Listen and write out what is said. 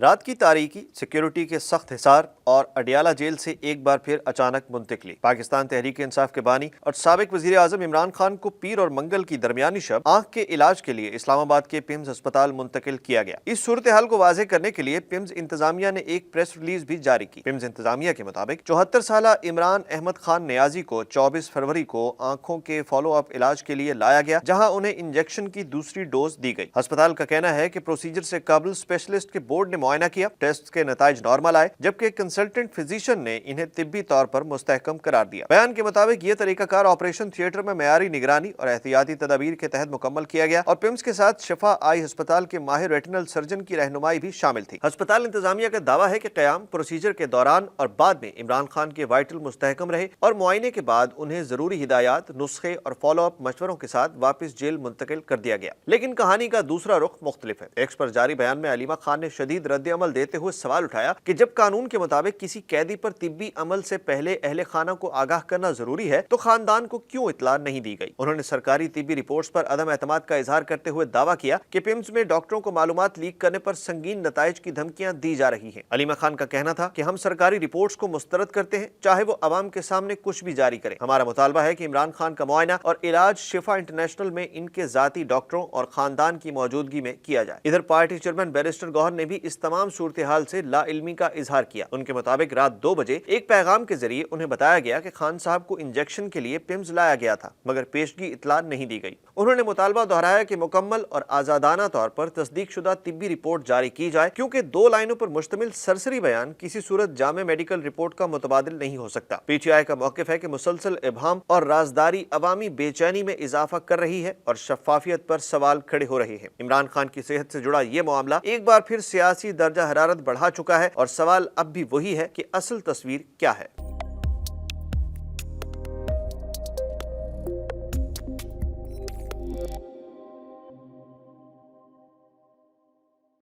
رات کی تاریکی، سیکیورٹی کے سخت حصار اور اڈیالہ جیل سے ایک بار پھر اچانک منتقلی۔ پاکستان تحریک انصاف کے بانی اور سابق وزیر اعظم عمران خان کو پیر اور منگل کی درمیانی شب آنکھ کے علاج کے لیے اسلام آباد کے پیمز ہسپتال منتقل کیا گیا۔ اس صورتحال کو واضح کرنے کے لیے پیمز انتظامیہ نے ایک پریس ریلیز بھی جاری کی۔ پیمز انتظامیہ کے مطابق 74 سالہ عمران احمد خان نیازی کو 24 فروری کو آنکھوں کے فالو اپ علاج کے لیے لایا گیا، جہاں انہیں انجیکشن کی دوسری ڈوز دی گئی۔ ہسپتال کا کہنا ہے کہ پروسیجر سے قبل اسپیشلسٹ کے بورڈ نے معائنہ کیا، ٹیسٹ کے نتائج نارمل آئے، جبکہ کنسلٹنٹ فزیشین نے انہیں طبی طور پر مستحکم قرار دیا۔ بیان کے مطابق یہ طریقہ کار آپریشن تھیٹر میں معیاری نگرانی اور احتیاطی تدابیر کے تحت مکمل کیا گیا اور پیمز کے ساتھ شفا آئی ہسپتال کے ماہر ریٹنل سرجن کی رہنمائی بھی شامل تھی۔ ہسپتال انتظامیہ کا دعویٰ ہے کہ قیام پروسیجر کے دوران اور بعد میں عمران خان کے وائٹل مستحکم رہے اور معائنے کے بعد انہیں ضروری ہدایات، نسخے اور فالو اپ مشوروں کے ساتھ واپس جیل منتقل کر دیا گیا۔ لیکن کہانی کا دوسرا رخ مختلف ہے۔ ایکس پر جاری بیان میں علیمہ خان نے شدید رد عمل دیتے ہوئے سوال اٹھایا کہ جب قانون کے مطابق کسی قیدی پر طبی عمل سے پہلے اہل خانہ کو آگاہ کرنا ضروری ہے تو خاندان کو کیوں اطلاع نہیں دی گئی؟ انہوں نے سرکاری طبی رپورٹس پر عدم اعتماد کا اظہار کرتے ہوئے دعویٰ کیا کہ پیمز میں ڈاکٹروں کو معلومات لیک کرنے پر سنگین نتائج کی دھمکیاں دی جا رہی ہیں۔ علیمہ خان کا کہنا تھا کہ ہم سرکاری رپورٹس کو مسترد کرتے ہیں، چاہے وہ عوام کے سامنے کچھ بھی جاری کریں۔ ہمارا مطالبہ ہے کہ عمران خان کا معائنہ اور علاج شفا انٹرنیشنل میں ان کے ذاتی ڈاکٹروں اور خاندان کی موجودگی میں کیا جائے۔ ادھر پارٹی چیئرمین بیرسٹر گوہر نے بھی اس تمام صورتحال سے لا علمی کا اظہار کیا۔ ان کے مطابق رات 2 بجے ایک پیغام کے ذریعے انہیں بتایا گیا کہ خان صاحب کو انجیکشن کے لیے پیمز لایا گیا تھا، مگر پیشگی اطلاع نہیں دی گئی۔ انہوں نے مطالبہ دہرایا کہ مکمل اور آزادانہ طور پر تصدیق شدہ طبی رپورٹ جاری کی جائے، کیونکہ 2 لائنوں پر مشتمل سرسری بیان کسی صورت جامع میڈیکل رپورٹ کا متبادل نہیں ہو سکتا۔ پی ٹی آئی کا موقف ہے کہ مسلسل ابہام اور رازداری عوامی بے چینی میں اضافہ کر رہی ہے اور شفافیت پر سوال کھڑے ہو رہے ہیں۔ عمران خان کی صحت سے جڑا یہ معاملہ ایک بار پھر سیاسی درجہ حرارت بڑھا چکا ہے اور سوال اب بھی وہی ہے کہ اصل تصویر کیا ہے۔